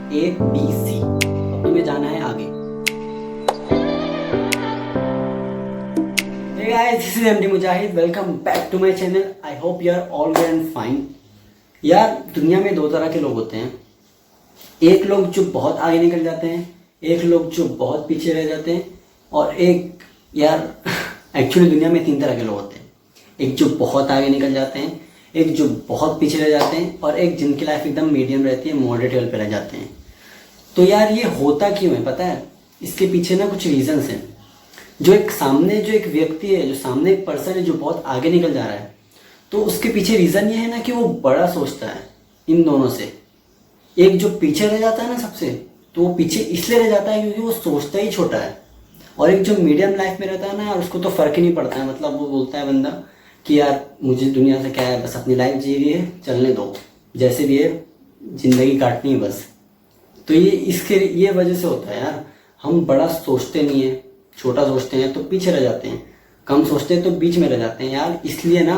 ABC। अब तुम्हें जाना है आगे। Hey guys, this is MD Mujahid. Welcome back to my channel. I hope you are all well and fine. यार दुनिया में दो तरह के लोग होते हैं। एक लोग जो बहुत आगे निकल जाते हैं, एक लोग जो बहुत पीछे रह जाते हैं, और एक यार एक्चुअली दुनिया में तीन तरह के लोग होते हैं। एक जो बहुत आगे निकल जाते हैं, एक जो बहुत पीछे रह जाते हैं, और एक जिनकी लाइफ एकदम मीडियम रहती है, मॉडरेट लेवल पे रह जाते हैं। तो यार ये होता क्यों है पता है? इसके पीछे ना कुछ रीजंस हैं। जो एक व्यक्ति है, जो सामने एक पर्सन है जो बहुत आगे निकल जा रहा है, तो उसके पीछे रीजन ये है ना कि वो बड़ा सोचता है इन दोनों से। एक जो पीछे रह जाता है ना सबसे, तो वो पीछे इसलिए रह जाता है क्योंकि वो सोचता ही छोटा है। और एक जो मीडियम लाइफ में रहता है ना यार, उसको तो फर्क ही नहीं पड़ता है। मतलब वो बोलता है बंदा कि यार मुझे दुनिया से क्या है, बस अपनी लाइफ जी रही है, चलने दो, जैसे भी है जिंदगी काटनी है बस। तो ये वजह से होता है यार। हम बड़ा सोचते नहीं है, छोटा सोचते हैं तो पीछे रह जाते हैं, कम सोचते हैं तो बीच में रह जाते हैं यार। इसलिए ना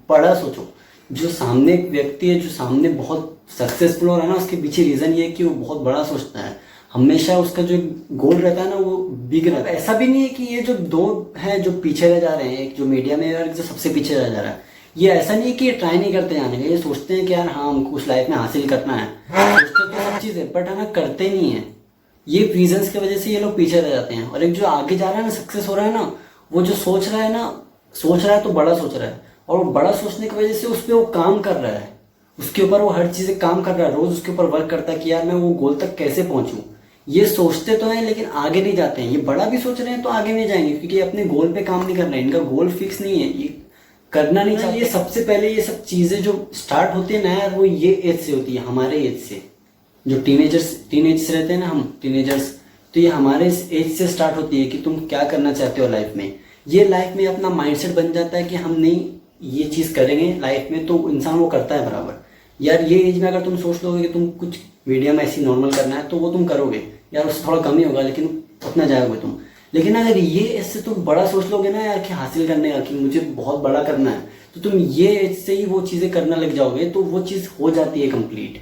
बड़ा सोचो। जो सामने एक व्यक्ति है, जो सामने बहुत सक्सेसफुल हो रहा है ना, उसके पीछे रीजन ये है कि वो बहुत बड़ा सोचता है। हमेशा उसका जो गोल रहता है ना वो बिग रहता है। ऐसा भी नहीं है कि ये जो दो हैं जो पीछे रह जा रहे हैं, एक जो मीडिया में है और जो सबसे पीछे रह जा रहा है, ये ऐसा नहीं है कि ये ट्राई नहीं करते जाने का। ये सोचते हैं कि यार हाँ हमको उस लाइफ में हासिल करना है, सोचते तो सब चीज़ है, बट है ना करते नहीं है। ये रीजंस की वजह से ये लोग पीछे रह जाते हैं। और एक जो आगे जा रहा है ना, सक्सेस हो रहा है ना, वो जो सोच रहा है तो बड़ा सोच रहा है, और वो बड़ा सोचने की वजह से उस पर वो काम कर रहा है, उसके ऊपर वो हर चीज़ें काम कर रहा है, रोज उसके ऊपर वर्क करता है कि यार मैं वो गोल तक कैसे पहुंचूं। ये सोचते तो हैं लेकिन आगे नहीं जाते हैं। ये बड़ा भी सोच रहे हैं तो आगे नहीं जाएंगे, क्योंकि ये अपने गोल पे काम नहीं कर रहे हैं। इनका गोल फिक्स नहीं है, ये करना नहीं चाहिए। सबसे पहले ये सब चीज़ें जो स्टार्ट होती है ना यार, वो ये एज से होती है, हमारे एज से। जो टीनेज रहते हैं ना हम टीनेजर्स, तो ये हमारे एज से स्टार्ट होती है कि तुम क्या करना चाहते हो लाइफ में। ये लाइफ में अपना माइंडसेट बन जाता है कि हम नहीं ये चीज़ करेंगे लाइफ में, तो इंसान वो करता है बराबर। यार ये एज में अगर तुम सोच लोगे कि तुम कुछ मीडियम ऐसी नॉर्मल करना है, तो वो तुम करोगे यार, उससे थोड़ा कम ही होगा लेकिन उतना जाओगे तुम। लेकिन अगर ये एज से तुम बड़ा सोच लोगे ना यार कि हासिल करने का, कि मुझे बहुत बड़ा करना है, तो तुम ये एज से ही वो चीज़ें करना लग जाओगे, तो वो चीज़ हो जाती है कंप्लीट।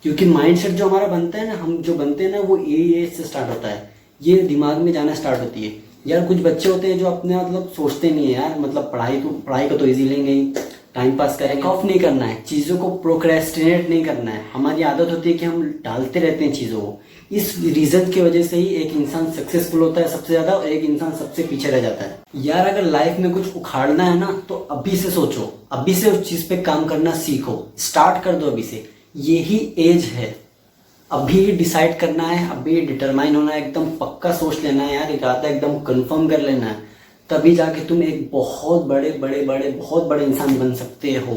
क्योंकि माइंडसेट जो हमारा बनता है ना, हम जो बनते हैं ना, वो ये एज से स्टार्ट होता है। ये दिमाग में जाना स्टार्ट होती है यार। कुछ बच्चे होते हैं जो अपने मतलब सोचते नहीं है यार, मतलब पढ़ाई को तो इजी लेंगे ही, टाइम पास करेंगे, ऑफ नहीं करना है, चीज़ों को प्रोक्रेस्टिनेट नहीं करना है। हमारी आदत होती है कि हम टालते रहते हैं चीज़ों को। इस रीज़न की वजह से ही एक इंसान सक्सेसफुल होता है सबसे ज़्यादा, और एक इंसान सबसे पीछे रह जाता है। यार अगर लाइफ में कुछ उखाड़ना है ना, तो अभी से सोचो, अभी से उस चीज़ पे काम करना सीखो, स्टार्ट कर दो अभी से। यही एज है, अभी डिसाइड करना है, अभी डिटरमाइन होना है, एकदम पक्का सोच लेना है यार, इरादा एकदम कंफर्म कर लेना है। तभी जाके तुम एक बहुत बड़े इंसान बन सकते हो।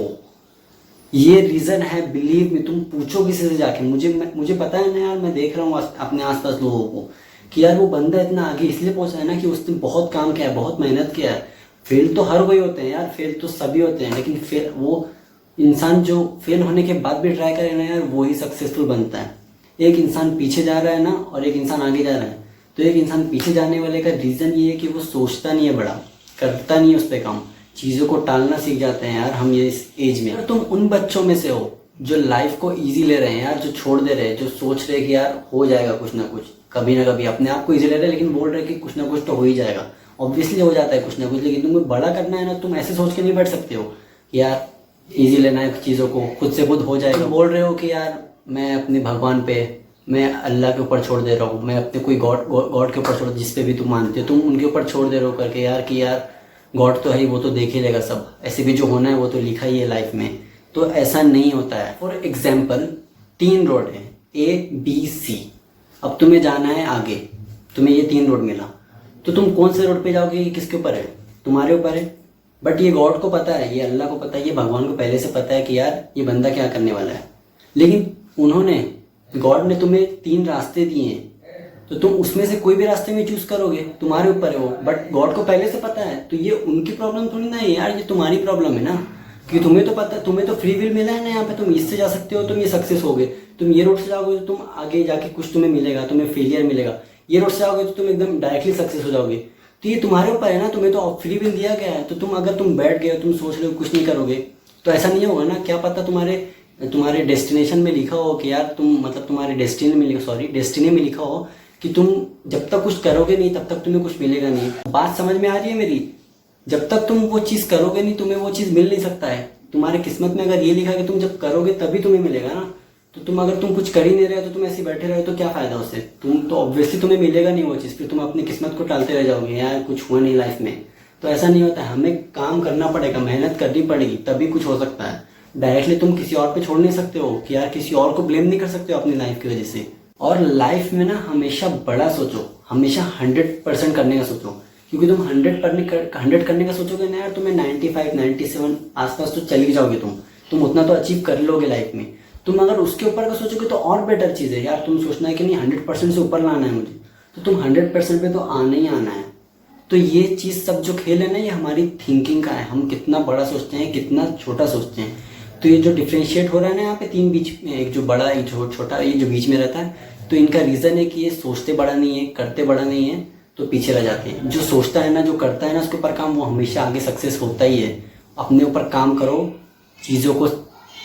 ये रीज़न है, बिलीव में। तुम पूछो किसी से जाके, मुझे पता है ना यार, मैं देख रहा हूँ अपने आसपास लोगों को कि यार वो बंदा इतना आगे इसलिए पहुंचा है ना कि उसने बहुत काम किया है, बहुत मेहनत किया है। फेल तो हर कोई होते हैं यार, फेल तो सभी होते हैं, लेकिन फिर वो इंसान जो फेल होने के बाद भी ट्राई करे ना यार, वो ही सक्सेसफुल बनता है। एक इंसान पीछे जा रहा है ना, और एक इंसान आगे जा रहा है, तो एक इंसान पीछे जाने वाले का रीज़न ये है कि वो सोचता नहीं है बड़ा, करता नहीं है उस पर काम, चीज़ों को टालना सीख जाते हैं यार हम ये इस एज में। अगर तुम उन बच्चों में से हो जो लाइफ को ईजी ले रहे हैं यार, जो छोड़ दे रहे हैं, जो सोच रहे हैं कि यार हो जाएगा कुछ ना कुछ, कभी ना कभी अपने आप को ईजी ले रहे हैं, लेकिन बोल रहे हैं कि कुछ ना कुछ तो हो ही जाएगा। ऑब्वियसली हो जाता है कुछ ना कुछ, लेकिन तुम्हें बड़ा करना है ना, तुम ऐसे सोच के नहीं बैठ सकते हो कि यार ईजी लेना है चीज़ों को, खुद से खुद हो जाएगा। बोल रहे हो कि यार मैं अपने भगवान पे, मैं अल्लाह के ऊपर छोड़ दे रहा हूँ, मैं अपने कोई गॉड के ऊपर छोड़, जिस पे भी तुम मानते हो तुम उनके ऊपर छोड़ दे रहे हो करके यार, कि यार गॉड तो है ही, वो तो देख ही लेगा सब, ऐसे भी जो होना है वो तो लिखा ही है लाइफ में। तो ऐसा नहीं होता है। फॉर एग्जाम्पल 3 रोड है, ABC। अब तुम्हें जाना है आगे, तुम्हें ये 3 रोड मिला, तो तुम कौन से रोड पे जाओगे? ये किसके ऊपर है? तुम्हारे ऊपर है। बट ये गॉड को पता है, ये अल्लाह को पता है, ये भगवान को पहले से पता है कि यार ये बंदा क्या करने वाला है। लेकिन गॉड ने तुम्हें 3 रास्ते दिए हैं, तो तुम उसमें से कोई भी रास्ते में चूज करोगे, तुम्हारे ऊपर है वो। बट गॉड को पहले से पता है, तो ये उनकी प्रॉब्लम थोड़ी ना है यार, ये तुम्हारी प्रॉब्लम है ना। कि तुम्हें तो पता, तुम्हें तो फ्री विल मिला है ना यहाँ पे, तुम इससे जा सकते हो, तुम ये सक्सेस हो गए। तुम ये रोड से जाओगे तो तुम आगे जाके कुछ तुम्हें मिलेगा, तुम्हें फेलियर मिलेगा। ये रोड से जाओगे तो तुम एकदम डायरेक्टली सक्सेस हो जाओगे। तो ये तुम्हारे ऊपर है ना, तुम्हें तो फ्री विल दिया गया है। तो तुम अगर तुम बैठ गए, तुम सोच रहे हो कुछ नहीं करोगे, तो ऐसा नहीं होगा ना। क्या पता तुम्हारे तुम्हारे डेस्टिनेशन में लिखा हो कि यार तुम मतलब तुम्हारे डेस्टिनी में लिखा हो कि तुम जब तक कुछ करोगे नहीं तब तक तुम्हें कुछ मिलेगा नहीं। बात समझ में आ रही है मेरी? जब तक तुम वो चीज़ करोगे नहीं तुम्हें वो चीज़ मिल नहीं सकता है। तुम्हारे किस्मत में अगर ये लिखा है कि तुम जब करोगे तभी तुम्हें मिलेगा ना, तो तुम अगर तुम कुछ कर ही नहीं रहे हो तो तुम ऐसे बैठे रहे तो क्या फ़ायदा उससे? तुम तो ऑब्वियसली तुम्हें मिलेगा नहीं वो चीज़, फिर तुम अपनी किस्मत को टालते रह जाओगे, यार कुछ हुआ नहीं लाइफ में। तो ऐसा नहीं होता है, हमें काम करना पड़ेगा, मेहनत करनी पड़ेगी, तभी कुछ हो सकता है। डायरेक्टली तुम किसी और पे छोड़ नहीं सकते हो कि यार किसी और को ब्लेम नहीं कर सकते हो अपनी लाइफ की वजह से। और लाइफ में ना हमेशा बड़ा सोचो, हमेशा 100% करने का सोचो, क्योंकि तुम 100 करने का सोचोगे ना यार, तुम्हें 95 97 आसपास तो चली जाओगे, तुम उतना तो अचीव कर लोगे लाइफ में। तुम अगर उसके ऊपर का सोचोगे तो और बेटर चीज़ है यार। तुम सोचना है कि नहीं 100% से ऊपर लाना है मुझे, तो तुम 100% पे तो आना ही आना है। तो ये चीज़ सब जो खेल है ना, ये हमारी थिंकिंग का है। हम कितना बड़ा सोचते हैं, कितना छोटा सोचते हैं। तो ये जो डिफ्रेंशिएट हो रहा है ना यहाँ पे तीन बीच में, एक जो बड़ा एक जो छोटा, ये जो बीच में रहता है, तो इनका रीज़न है कि ये सोचते बड़ा नहीं है, करते बड़ा नहीं है, तो पीछे रह जाते हैं। जो सोचता है ना, जो करता है ना उसके ऊपर काम, वो हमेशा आगे सक्सेस होता ही है। अपने ऊपर काम करो, चीज़ों को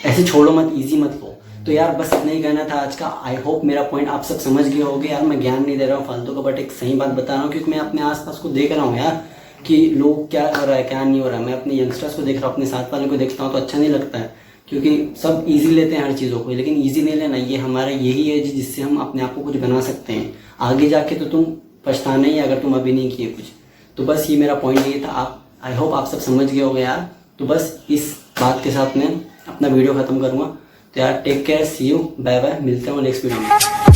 ऐसे छोड़ो मत, ईजी मत लो। तो यार बस इतना ही कहना था आज का। आई होप मेरा पॉइंट आप सब समझ गए होगे। यार मैं ज्ञान नहीं दे रहा हूँ फालतू का, बट एक सही बात बता रहा हूँ, क्योंकि मैं अपने आसपास को देख रहा हूँ यार कि लोग क्या हो रहा है क्या नहीं हो रहा है। मैं अपने यंगस्टर्स को देख रहा हूँ, अपने साथ वालों को देखता हूँ, तो अच्छा नहीं लगता है, क्योंकि सब इजी लेते हैं हर चीज़ों को। लेकिन इजी नहीं लेना, ये हमारा यही है जिससे हम अपने आप को कुछ बना सकते हैं आगे जाके। तो तुम पछताना ही अगर तुम अभी नहीं किए कुछ। तो बस ये मेरा पॉइंट ये था। आप आई होप आप सब समझ गए होगे यार। तो बस इस बात के साथ मैं अपना वीडियो ख़त्म करूँगा। तो यार take care, see you, bye bye, मिलते हैं नेक्स्ट वीडियो में।